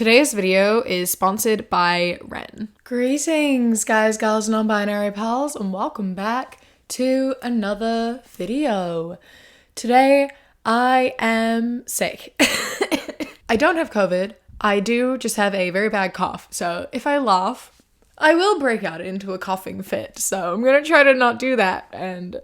Today's video is sponsored by Ren. Greetings, guys, gals, non-binary pals, and welcome back to another video. Today, I am sick. I don't have COVID. I do just have a very bad cough. So if I laugh, I will break out into a coughing fit. So I'm gonna try to not do that. And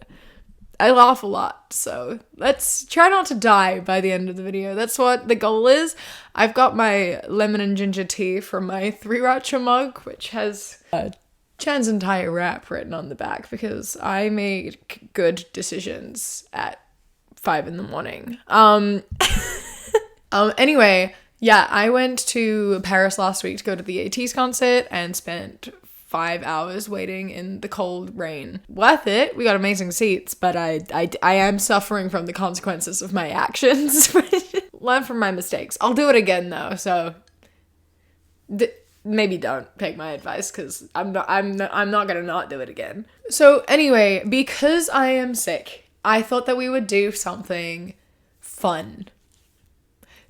I laugh a lot, so let's try not to die by the end of the video. That's what the goal is. I've got my lemon and ginger tea from my 3-racha mug, which has Chan's entire rap written on the back because I made good decisions at 5 in the morning. Anyway, yeah, I went to Paris last week to go to the ATEEZ concert and spent 5 hours waiting in the cold rain. Worth it. We got amazing seats, but I am suffering from the consequences of my actions. Learn from my mistakes. I'll do it again though, so maybe don't take my advice because I'm not gonna not do it again. So anyway, because I am sick, I thought that we would do something fun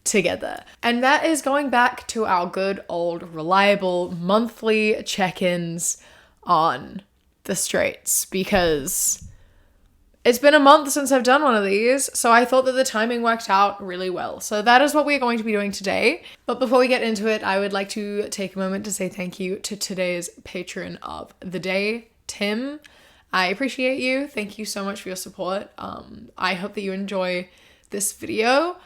together, and that is going back to our good old reliable monthly check-ins on the Straits, because it's been a month since I've done one of these, so I thought that the timing worked out really well. So that is what we're going to be doing today. But before we get into it, I would like to take a moment to say thank you to today's patron of the day, Tim. I appreciate you. Thank you so much for your support. I hope that you enjoy this video.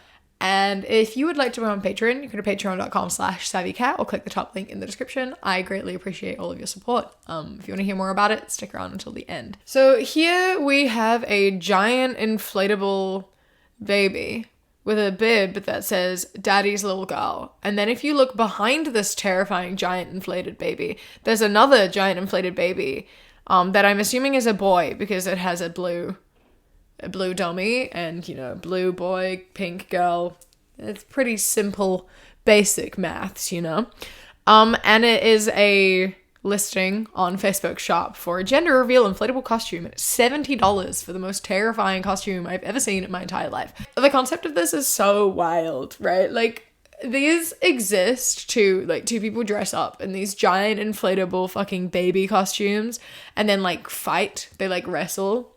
And if you would like to be on Patreon, you can go to patreon.com/savvycat or click the top link in the description. I greatly appreciate all of your support. If you want to hear more about it, stick around until the end. So here we have a giant inflatable baby with a bib that says daddy's little girl. And then if you look behind this terrifying giant inflated baby, there's another giant inflated baby that I'm assuming is a boy because it has a blue dummy and, you know, blue boy, pink girl. It's pretty simple, basic maths, you know. And it is a listing on Facebook Shop for a gender reveal inflatable costume. It's $70 for the most terrifying costume I've ever seen in my entire life. The concept of this is so wild, right? Like, these exist to, like, two people dress up in these giant inflatable fucking baby costumes and then, like, fight. They, like, wrestle.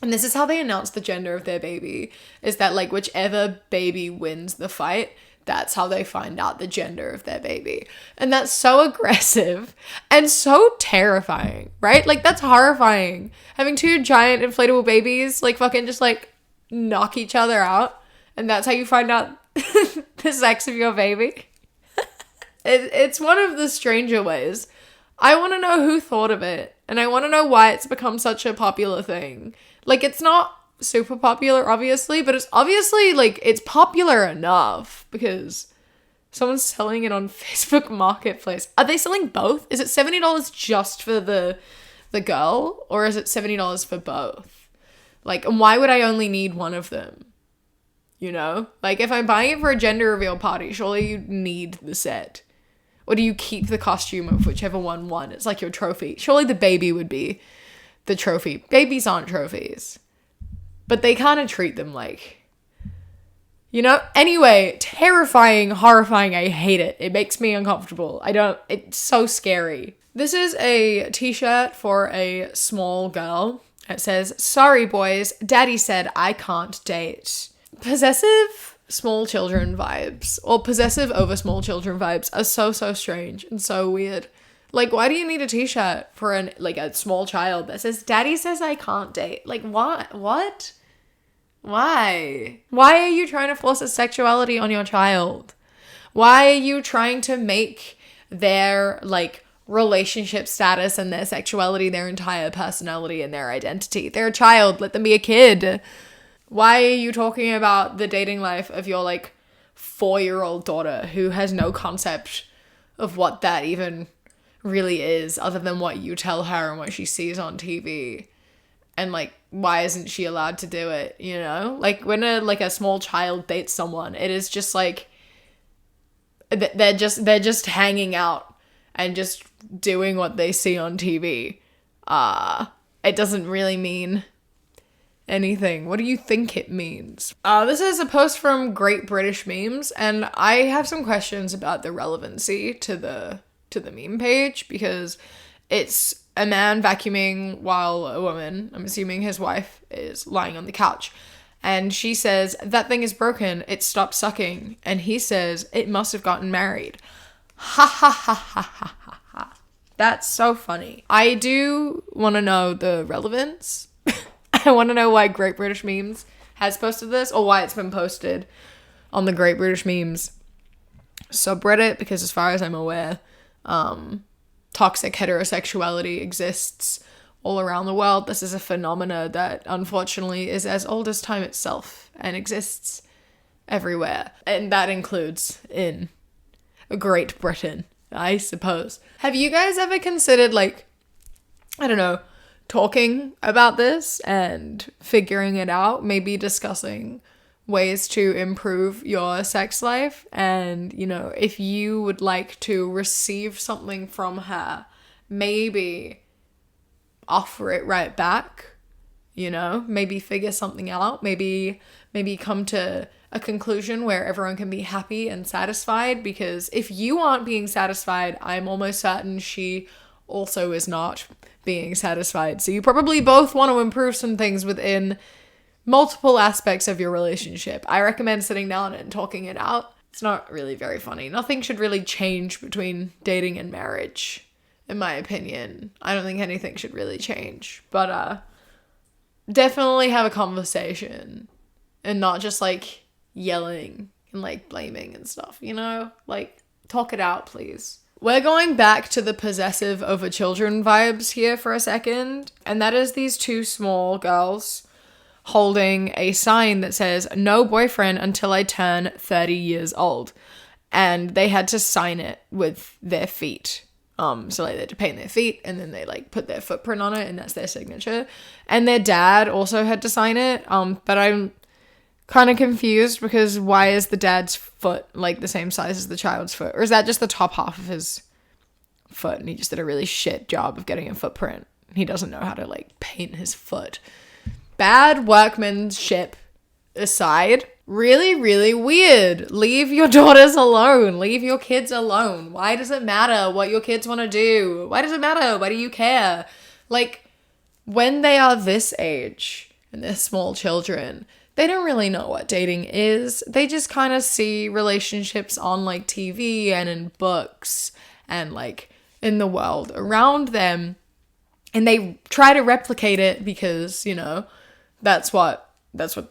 And this is how they announce the gender of their baby, is that, like, whichever baby wins the fight, that's how they find out the gender of their baby. And that's so aggressive and so terrifying, right? Like, that's horrifying. Having two giant inflatable babies, like, fucking just, like, knock each other out. And that's how you find out the sex of your baby. It's one of the stranger ways. I want to know who thought of it. And I want to know why it's become such a popular thing. Like, it's not super popular, obviously, but it's obviously, like, it's popular enough because someone's selling it on Facebook Marketplace. Are they selling both? Is it $70 just for the girl, or is it $70 for both? Like, and why would I only need one of them? You know? Like, if I'm buying it for a gender reveal party, surely you need the set. Or do you keep the costume of whichever one won? It's like your trophy. Surely the baby would be the trophy. Babies aren't trophies. But they kind of treat them like, you know? Anyway, terrifying, horrifying. I hate it. It makes me uncomfortable. It's so scary. This is a t-shirt for a small girl. It says, "Sorry boys, daddy said I can't date." Possessive small children vibes, or possessive over small children vibes, are so strange and so weird. Like, why do you need a t-shirt for a small child that says, "Daddy says I can't date"? Like, what? Why? Why are you trying to force a sexuality on your child? Why are you trying to make their, like, relationship status and their sexuality their entire personality and their identity? They're a child. Let them be a kid. Why are you talking about the dating life of your, like, 4-year-old daughter who has no concept of what that even really is other than what you tell her and what she sees on TV? And, like, why isn't she allowed to do it, you know? Like, when a small child dates someone, it is just, like, they're just hanging out and just doing what they see on TV. It doesn't really mean anything. What do you think it means? This is a post from Great British Memes, and I have some questions about the relevancy to the meme page, because it's a man vacuuming while a woman, I'm assuming his wife, is lying on the couch. And she says, "That thing is broken. It stopped sucking." And he says, "It must have gotten married." Ha ha ha ha ha ha ha. That's so funny. I do want to know the relevance. I want to know why Great British Memes has posted this, or why it's been posted on the Great British Memes subreddit, because as far as I'm aware, toxic heterosexuality exists all around the world. This is a phenomena that unfortunately is as old as time itself and exists everywhere. And that includes in Great Britain, I suppose. Have you guys ever considered, like, I don't know, talking about this and figuring it out? Maybe discussing ways to improve your sex life, and, you know, if you would like to receive something from her, maybe offer it right back, you know, maybe figure something out, maybe come to a conclusion where everyone can be happy and satisfied, because if you aren't being satisfied, I'm almost certain she also is not being satisfied. So you probably both want to improve some things within multiple aspects of your relationship. I recommend sitting down and talking it out. It's not really very funny. Nothing should really change between dating and marriage, in my opinion. I don't think anything should really change. But definitely have a conversation and not just like yelling and like blaming and stuff, you know? Like, talk it out, please. We're going back to the possessive over children vibes here for a second. And that is these two small girls holding a sign that says, "No boyfriend until I turn 30 years old." And they had to sign it with their feet. So like they had to paint their feet, and then they like put their footprint on it, and that's their signature. And their dad also had to sign it. But I'm kind of confused, because why is the dad's foot like the same size as the child's foot? Or is that just the top half of his foot, and he just did a really shit job of getting a footprint? He doesn't know how to like paint his foot. Bad workmanship aside, really, really weird. Leave your daughters alone. Leave your kids alone. Why does it matter what your kids want to do? Why does it matter? Why do you care? Like, when they are this age and they're small children, they don't really know what dating is. They just kind of see relationships on like TV and in books and like in the world around them. And they try to replicate it because, you know, that's what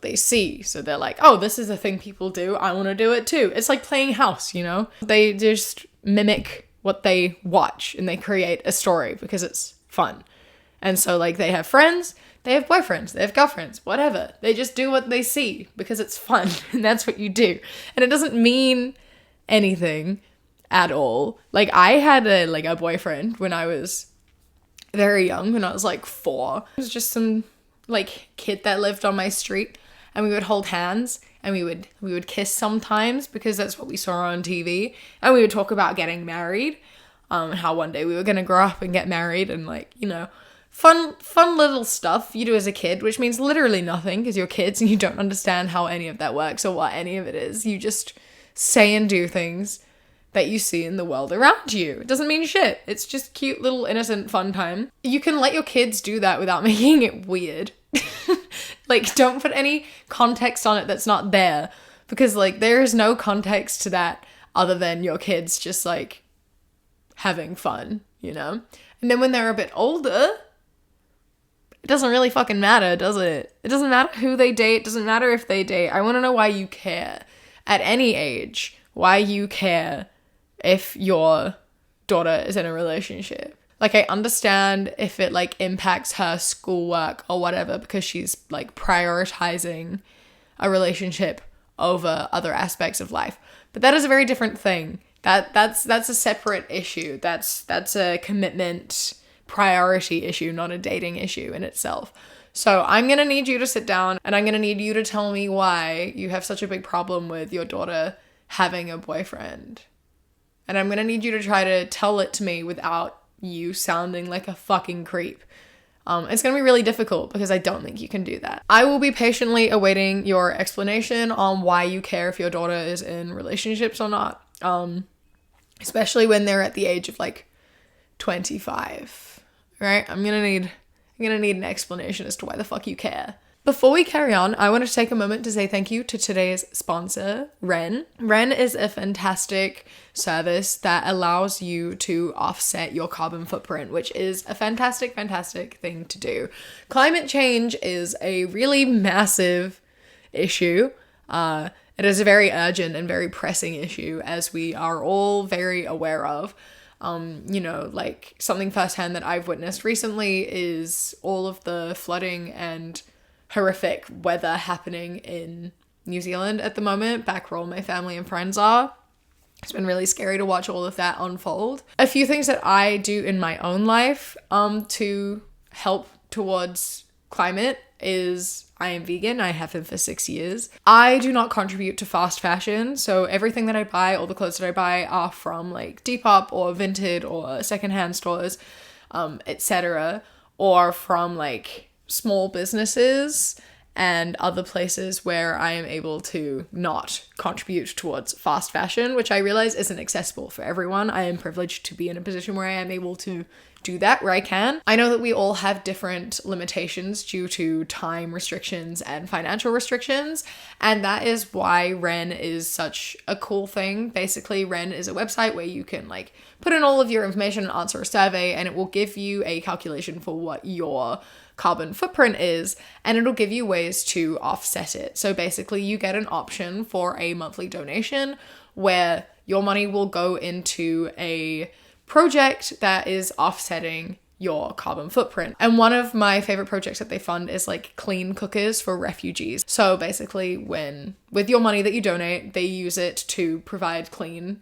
they see. So they're like, oh, this is a thing people do. I want to do it too. It's like playing house, you know? They just mimic what they watch, and they create a story because it's fun. And so like they have friends, they have boyfriends, they have girlfriends, whatever. They just do what they see because it's fun, and that's what you do. And it doesn't mean anything at all. Like, I had a boyfriend when I was very young, when I was like 4. It was just some like kid that lived on my street, and we would hold hands, and we would kiss sometimes because that's what we saw on TV, and we would talk about getting married, and how one day we were gonna grow up and get married, and like, you know, fun little stuff you do as a kid, which means literally nothing because you're kids and you don't understand how any of that works or what any of it is. You just say and do things that you see in the world around you. It doesn't mean shit. It's just cute little innocent fun time. You can let your kids do that without making it weird. Like, don't put any context on it that's not there, because like there is no context to that other than your kids just like having fun, you know? And then when they're a bit older, it doesn't really fucking matter, does it? It doesn't matter who they date. It doesn't matter if they date. I want to know why you care at any age, why you care if your daughter is in a relationship. Like, I understand if it like impacts her schoolwork or whatever because she's like prioritizing a relationship over other aspects of life. But that is a very different thing. That's a separate issue. That's a commitment priority issue, not a dating issue in itself. So I'm going to need you to sit down, and I'm going to need you to tell me why you have such a big problem with your daughter having a boyfriend. And I'm going to need you to try to tell it to me without you sounding like a fucking creep. It's going to be really difficult because I don't think you can do that. I will be patiently awaiting your explanation on why you care if your daughter is in relationships or not. Especially when they're at the age of like 25, right? I'm gonna need an explanation as to why the fuck you care. Before we carry on, I want to take a moment to say thank you to today's sponsor, Ren. Ren is a fantastic service that allows you to offset your carbon footprint, which is a fantastic, fantastic thing to do. Climate change is a really massive issue. It is a very urgent and very pressing issue, as we are all very aware of. Like something firsthand that I've witnessed recently is all of the flooding and horrific weather happening in New Zealand at the moment, back where all my family and friends are. It's been really scary to watch all of that unfold. A few things that I do in my own life to help towards climate is I am vegan. I have been for 6 years. I do not contribute to fast fashion. So everything that I buy, all the clothes that I buy are from like Depop or Vinted or secondhand stores, etc. Or from like small businesses and other places where I am able to not contribute towards fast fashion, which I realize isn't accessible for everyone. I am privileged to be in a position where I am able to do that where I can. I know that we all have different limitations due to time restrictions and financial restrictions, and that is why Ren is such a cool thing. Basically, Ren is a website where you can like put in all of your information and answer a survey, and it will give you a calculation for what your carbon footprint is, and it'll give you ways to offset it. So basically, you get an option for a monthly donation where your money will go into a project that is offsetting your carbon footprint. And one of my favorite projects that they fund is like clean cookers for refugees. So basically, with your money that you donate, they use it to provide clean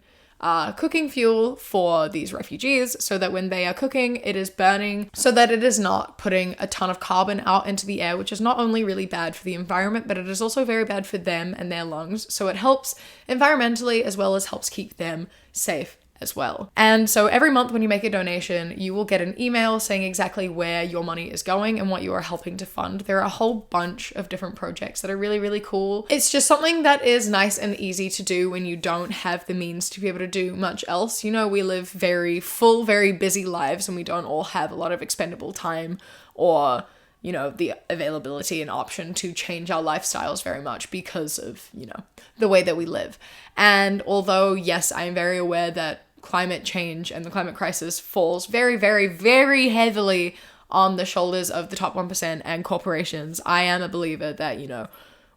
cooking fuel for these refugees so that when they are cooking, it is burning so that it is not putting a ton of carbon out into the air, which is not only really bad for the environment, but it is also very bad for them and their lungs. So it helps environmentally as well as helps keep them safe as well. And so every month when you make a donation, you will get an email saying exactly where your money is going and what you are helping to fund. There are a whole bunch of different projects that are really, really cool. It's just something that is nice and easy to do when you don't have the means to be able to do much else. You know, we live very full, very busy lives, and we don't all have a lot of expendable time or, you know, the availability and option to change our lifestyles very much because of, you know, the way that we live. And although, yes, I am very aware that climate change and the climate crisis falls very, very, very heavily on the shoulders of the top 1% and corporations, I am a believer that, you know,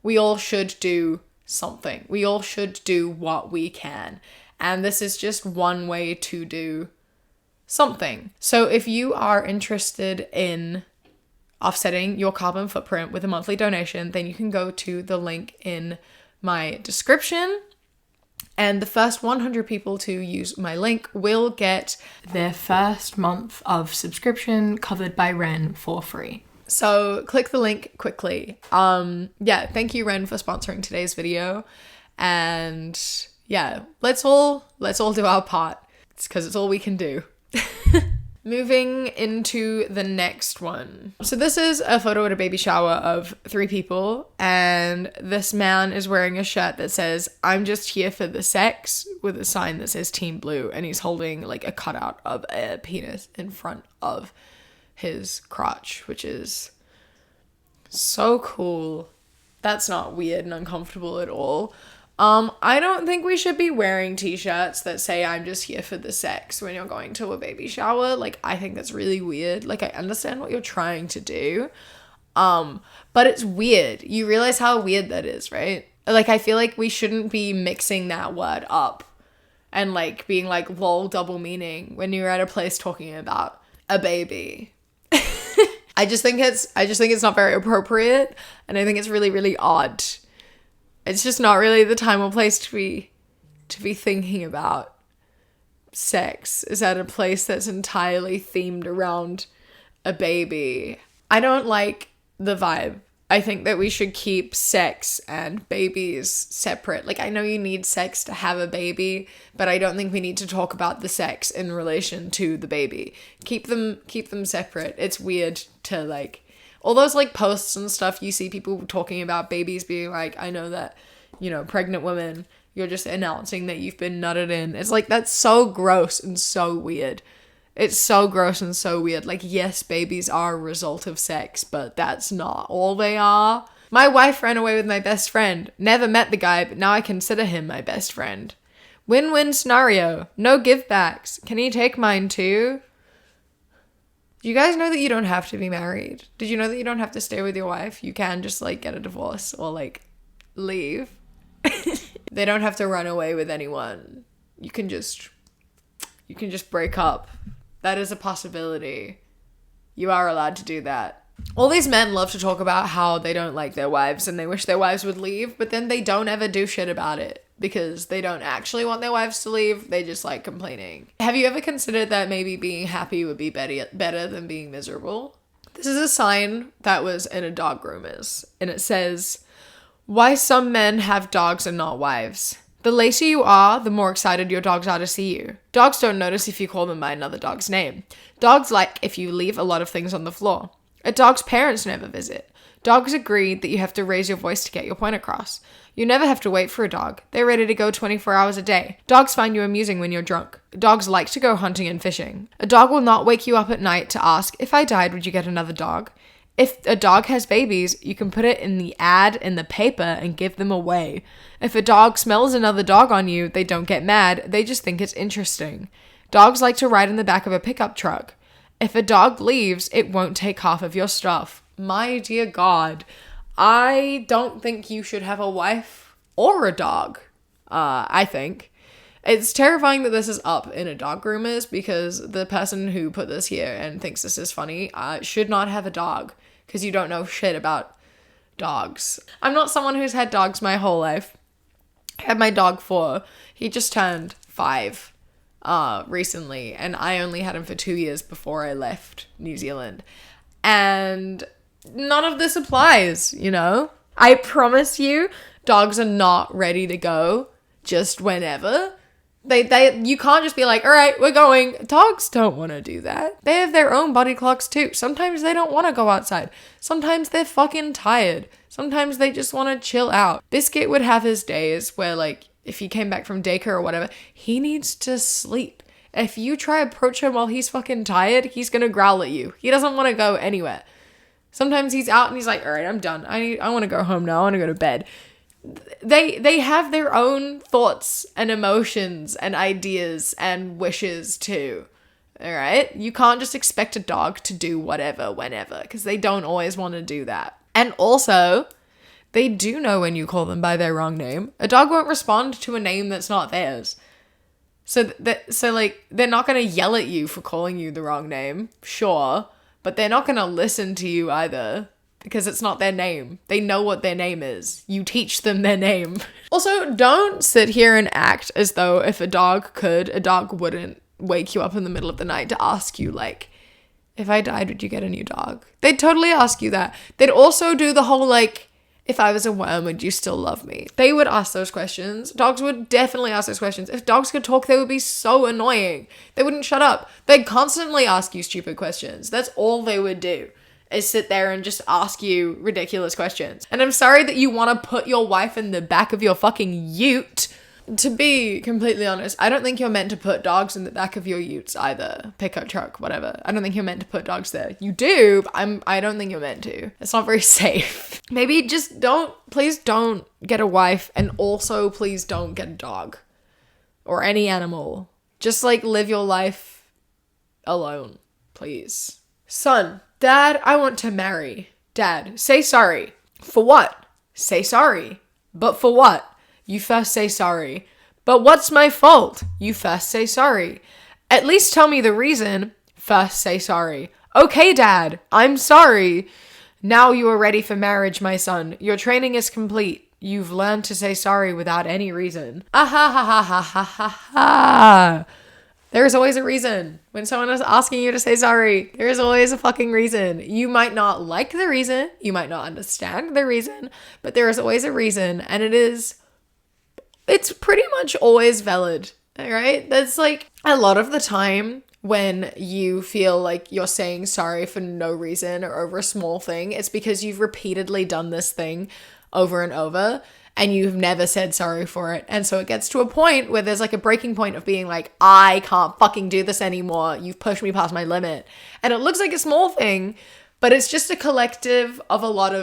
we all should do something. We all should do what we can. And this is just one way to do something. So if you are interested in offsetting your carbon footprint with a monthly donation, then you can go to the link in my description. And the first 100 people to use my link will get their first month of subscription covered by Ren for free. So click the link quickly. Thank you, Ren, for sponsoring today's video. And yeah, let's all do our part. It's because it's all we can do. Moving into the next one. So this is a photo at a baby shower of 3 people, and this man is wearing a shirt that says, "I'm just here for the sex," with a sign that says Team Blue, and he's holding like a cutout of a penis in front of his crotch, which is so cool. That's not weird and uncomfortable at all. I don't think we should be wearing t-shirts that say "I'm just here for the sex" when you're going to a baby shower. Like, I think that's really weird. Like, I understand what you're trying to do, but it's weird. You realize how weird that is, right? Like, I feel like we shouldn't be mixing that word up and like being like lol double meaning when you're at a place talking about a baby. I just think it's not very appropriate, and I think it's really, really odd. It's just not really the time or place to be thinking about sex is at a place that's entirely themed around a baby. I don't like the vibe I think that we should keep sex and babies separate. Like, I know you need sex to have a baby, but I don't think we need to talk about the sex in relation to the baby. Keep them separate. It's weird to, like, all those, like, posts and stuff, you see people talking about babies being like, I know that, you know, pregnant women, you're just announcing that you've been nutted in. It's like, that's so gross and so weird. It's so gross and so weird. Like, yes, babies are a result of sex, but that's not all they are. My wife ran away with my best friend. Never met the guy, but now I consider him my best friend. Win-win scenario. No give-backs. Can he take mine too? Do you guys know that you don't have to be married? Did you know that you don't have to stay with your wife? You can just, like, get a divorce or, like, leave. They don't have to run away with anyone. You can just break up. That is a possibility. You are allowed to do that. All these men love to talk about how they don't like their wives and they wish their wives would leave, but then they don't ever do shit about it because they don't actually want their wives to leave. They just like complaining. Have you ever considered that maybe being happy would be better than being miserable? This is a sign that was in a dog groomer's, and it says, why some men have dogs and not wives. The later you are, the more excited your dogs are to see you. Dogs don't notice if you call them by another dog's name. Dogs like if you leave a lot of things on the floor. A dog's parents never visit. Dogs agree that you have to raise your voice to get your point across. You never have to wait for a dog. They're ready to go 24 hours a day. Dogs find you amusing when you're drunk. Dogs like to go hunting and fishing. A dog will not wake you up at night to ask, if I died, would you get another dog? If a dog has babies, you can put it in the ad in the paper and give them away. If a dog smells another dog on you, they don't get mad, they just think it's interesting. Dogs like to ride in the back of a pickup truck. If a dog leaves, it won't take half of your stuff. My dear God, I don't think you should have a wife or a dog, I think. It's terrifying that this is up in a dog groomer's because the person who put this here and thinks this is funny should not have a dog because you don't know shit about dogs. I'm not someone who's had dogs my whole life. I had my dog he just turned 5 recently, and I only had him for 2 years before I left New Zealand. And none of this applies, you know? I promise you, dogs are not ready to go just whenever. You can't just be like, all right, we're going. Dogs don't want to do that. They have their own body clocks too. Sometimes they don't want to go outside. Sometimes they're fucking tired. Sometimes they just want to chill out. Biscuit would have his days where, like, if he came back from daycare or whatever, he needs to sleep. If you try to approach him while he's fucking tired, he's gonna growl at you. He doesn't want to go anywhere. Sometimes he's out and he's like, all right, I'm done. I want to go home now. I want to go to bed. They have their own thoughts and emotions and ideas and wishes too. All right? You can't just expect a dog to do whatever, whenever, because they don't always want to do that. And also, they do know when you call them by their wrong name. A dog won't respond to a name that's not theirs. So like, they're not going to yell at you for calling you the wrong name, sure, but they're not going to listen to you either. Because it's not their name. They know what their name is. You teach them their name. Also, don't sit here and act as though if a dog wouldn't wake you up in the middle of the night to ask you, like, if I died, would you get a new dog? They'd totally ask you that. They'd also do the whole, like, if I was a worm, would you still love me? They would ask those questions. Dogs would definitely ask those questions. If dogs could talk, they would be so annoying. They wouldn't shut up. They'd constantly ask you stupid questions. That's all they would do. Is sit there and just ask you ridiculous questions. And I'm sorry that you want to put your wife in the back of your fucking ute. To be completely honest, I don't think you're meant to put dogs in the back of your utes either. Pickup truck, whatever. I don't think you're meant to put dogs there. You do, but I don't think you're meant to. It's not very safe. Maybe just please don't get a wife, and also please don't get a dog. Or any animal. Just like live your life alone, please. Son. Dad, I want to marry. Dad, say sorry. For what? Say sorry. But for what? You first say sorry. But what's my fault? You first say sorry. At least tell me the reason. First say sorry. Okay, Dad, I'm sorry. Now you are ready for marriage, my son. Your training is complete. You've learned to say sorry without any reason. Ah ha ha ha ha ha ha ha. There is always a reason. When someone is asking you to say sorry, there is always a fucking reason. You might not like the reason, you might not understand the reason, but there is always a reason, and it's pretty much always valid, right? That's like a lot of the time when you feel like you're saying sorry for no reason or over a small thing, it's because you've repeatedly done this thing over and over and you've never said sorry for it. And so it gets to a point where there's like a breaking point of being like, I can't fucking do this anymore. You've pushed me past my limit. And it looks like a small thing, but it's just a collective of a lot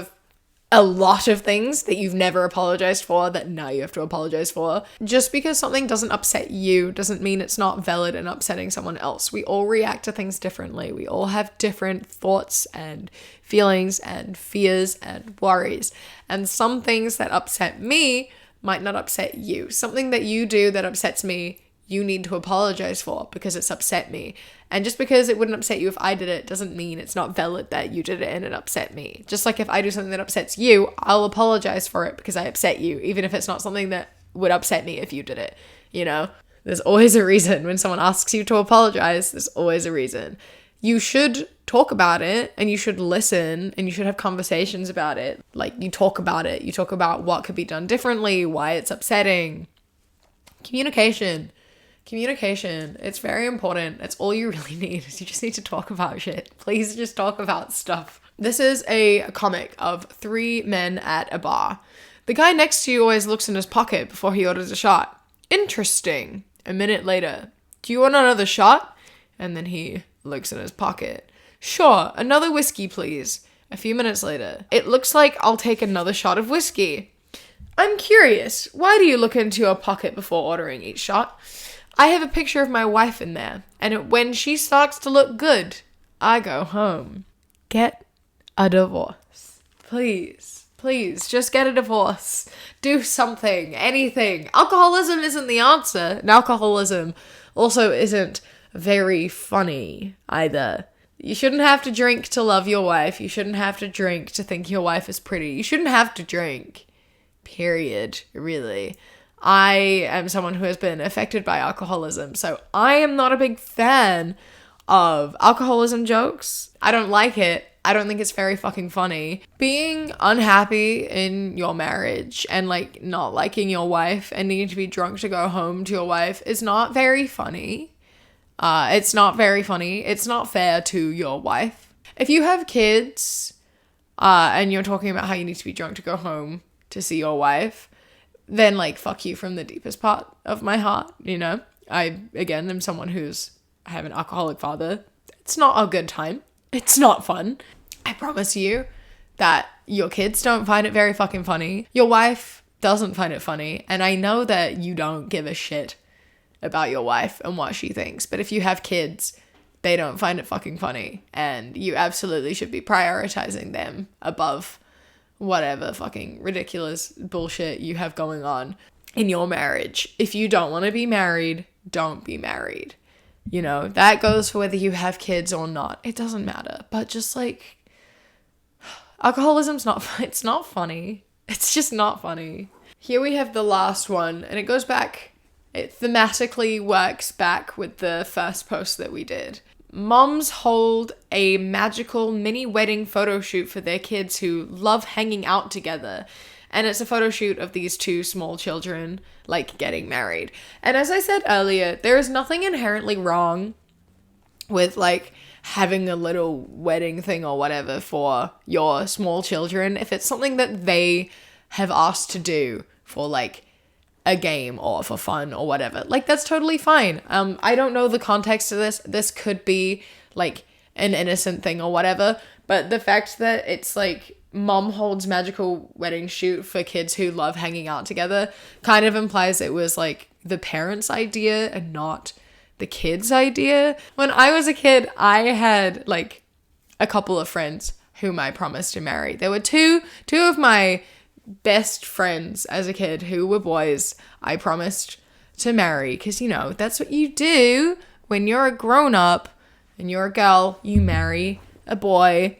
of things that you've never apologized for that now you have to apologize for. Just because something doesn't upset you doesn't mean it's not valid in upsetting someone else. We all react to things differently. We all have different thoughts and feelings and fears and worries. And some things that upset me might not upset you. Something that you do that upsets me, you need to apologize for because it's upset me. And just because it wouldn't upset you if I did it doesn't mean it's not valid that you did it and it upset me. Just like if I do something that upsets you, I'll apologize for it because I upset you, even if it's not something that would upset me if you did it, you know? There's always a reason. When someone asks you to apologize, there's always a reason. You should talk about it and you should listen and you should have conversations about it. Like you talk about it. You talk about what could be done differently, why it's upsetting. Communication. It's very important. It's all you really need. You just need to talk about shit. Please just talk about stuff. This is a comic of 3 men at a bar. The guy next to you always looks in his pocket before he orders a shot. Interesting. A minute later. Do you want another shot? And then he looks in his pocket. Sure, another whiskey, please. A few minutes later. It looks like I'll take another shot of whiskey. I'm curious. Why do you look into your pocket before ordering each shot? I have a picture of my wife in there, and when she starts to look good, I go home. Get a divorce. Please, just get a divorce. Do something, anything. Alcoholism isn't the answer, and alcoholism also isn't very funny either. You shouldn't have to drink to love your wife. You shouldn't have to drink to think your wife is pretty. You shouldn't have to drink. Period. Really. I am someone who has been affected by alcoholism, so I am not a big fan of alcoholism jokes. I don't like it. I don't think it's very fucking funny. Being unhappy in your marriage and like not liking your wife and needing to be drunk to go home to your wife is not very funny. It's not very funny. It's not fair to your wife. If you have kids and you're talking about how you need to be drunk to go home to see your wife, then like fuck you from the deepest part of my heart, you know? I, again, am someone I have an alcoholic father. It's not a good time. It's not fun. I promise you that your kids don't find it very fucking funny. Your wife doesn't find it funny. And I know that you don't give a shit about your wife and what she thinks. But if you have kids, they don't find it fucking funny. And you absolutely should be prioritizing them above whatever fucking ridiculous bullshit you have going on in your marriage. If you don't want to be married, don't be married. You know, that goes for whether you have kids or not. It doesn't matter. But just like, alcoholism's it's not funny. It's just not funny. Here we have the last one, and it goes back, it thematically works back with the first post that we did. Moms hold a magical mini wedding photo shoot for their kids who love hanging out together. And it's a photo shoot of these 2 small children, like, getting married. And as I said earlier, there is nothing inherently wrong with, like, having a little wedding thing or whatever for your small children. If it's something that they have asked to do for, like, a game or for fun or whatever, like, that's totally fine. I don't know the context of this. This could be like an innocent thing or whatever, but the fact that it's like mom holds magical wedding shoot for kids who love hanging out together kind of implies it was like the parents' idea and not the kids' idea. When I was a kid, I had like a couple of friends whom I promised to marry. There were two of my best friends as a kid who were boys I promised to marry, because, you know, that's what you do when you're a grown-up and you're a girl. You marry a boy.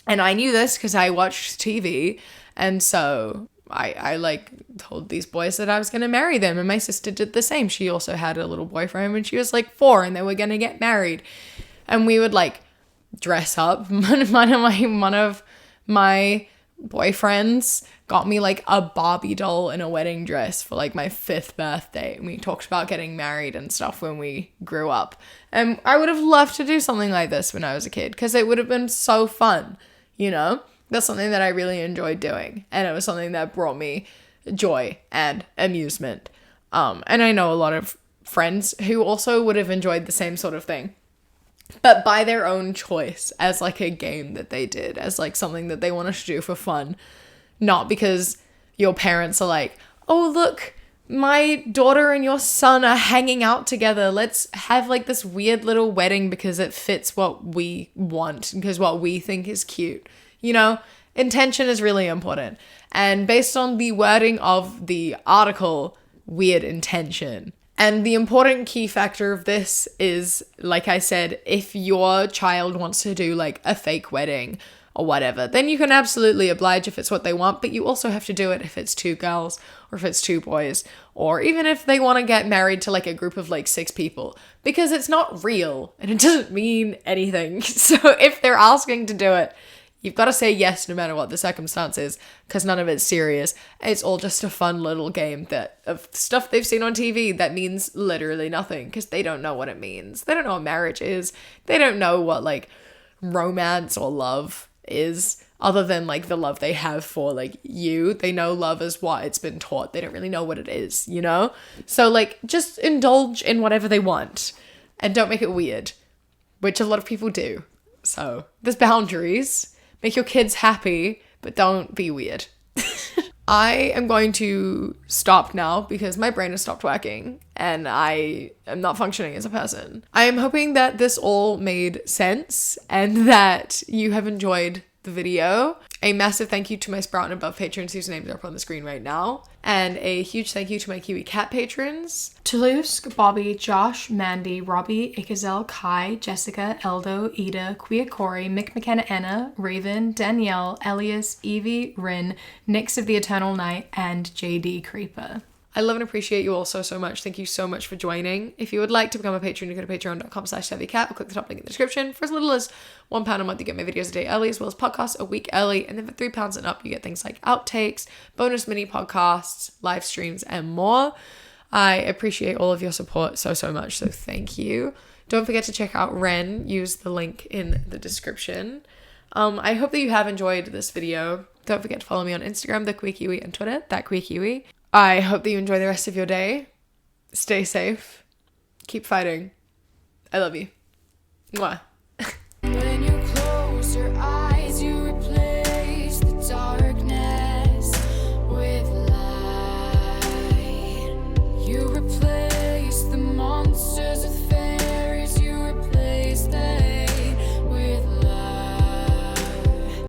And I knew this because I watched TV, and so I like told these boys that I was going to marry them, and my sister did the same. She also had a little boyfriend when she was like 4, and they were going to get married, and we would like dress up. One of my boyfriends got me like a Barbie doll in a wedding dress for like my 5th birthday, and we talked about getting married and stuff when we grew up. And I would have loved to do something like this when I was a kid, because it would have been so fun, you know? That's something that I really enjoyed doing, and it was something that brought me joy and amusement. And I know a lot of friends who also would have enjoyed the same sort of thing, but by their own choice, as like a game that they did, as like something that they wanted to do for fun, not because your parents are like, oh, look, my daughter and your son are hanging out together. Let's have like this weird little wedding because it fits what we want, because what we think is cute. You know, intention is really important. And based on the wording of the article, weird intention. And the important key factor of this is, like I said, if your child wants to do like a fake wedding or whatever, then you can absolutely oblige if it's what they want, but you also have to do it if it's 2 girls or if it's 2 boys, or even if they want to get married to like a group of like 6 people, because it's not real and it doesn't mean anything. So if they're asking to do it, you've got to say yes no matter what the circumstance is, because none of it's serious. It's all just a fun little game that of stuff they've seen on TV that means literally nothing, because they don't know what it means. They don't know what marriage is. They don't know what like romance or love is, other than like the love they have for like you. They know love as what it's been taught. They don't really know what it is, you know? So like just indulge in whatever they want and don't make it weird, which a lot of people do. So there's boundaries. Make your kids happy, but don't be weird. I am going to stop now because my brain has stopped working and I am not functioning as a person. I am hoping that this all made sense and that you have enjoyed the video. A massive thank you to my Sprout and Above patrons whose names are up on the screen right now. And a huge thank you to my Kiwi Cat patrons. Toulouse, Bobby, Josh, Mandy, Robbie, Ikazel, Kai, Jessica, Eldo, Ida, Queer Corey, Mick McKenna, Anna, Raven, Danielle, Elias, Evie, Rin, Nyx of the Eternal Night, and JD Creeper. I love and appreciate you all so much. Thank you so much for joining. If you would like to become a patron, you go to patreon.com/savvycat or click the top link in the description. For as little as £1 a month, you get my videos a day early, as well as podcasts a week early. And then for £3 and up, you get things like outtakes, bonus mini podcasts, live streams, and more. I appreciate all of your support so much. So thank you. Don't forget to check out Ren. Use the link in the description. I hope that you have enjoyed this video. Don't forget to follow me on Instagram, The Queer Kiwi, and Twitter, That Queer Kiwi. I hope that you enjoy the rest of your day. Stay safe. Keep fighting. I love you. Mwah.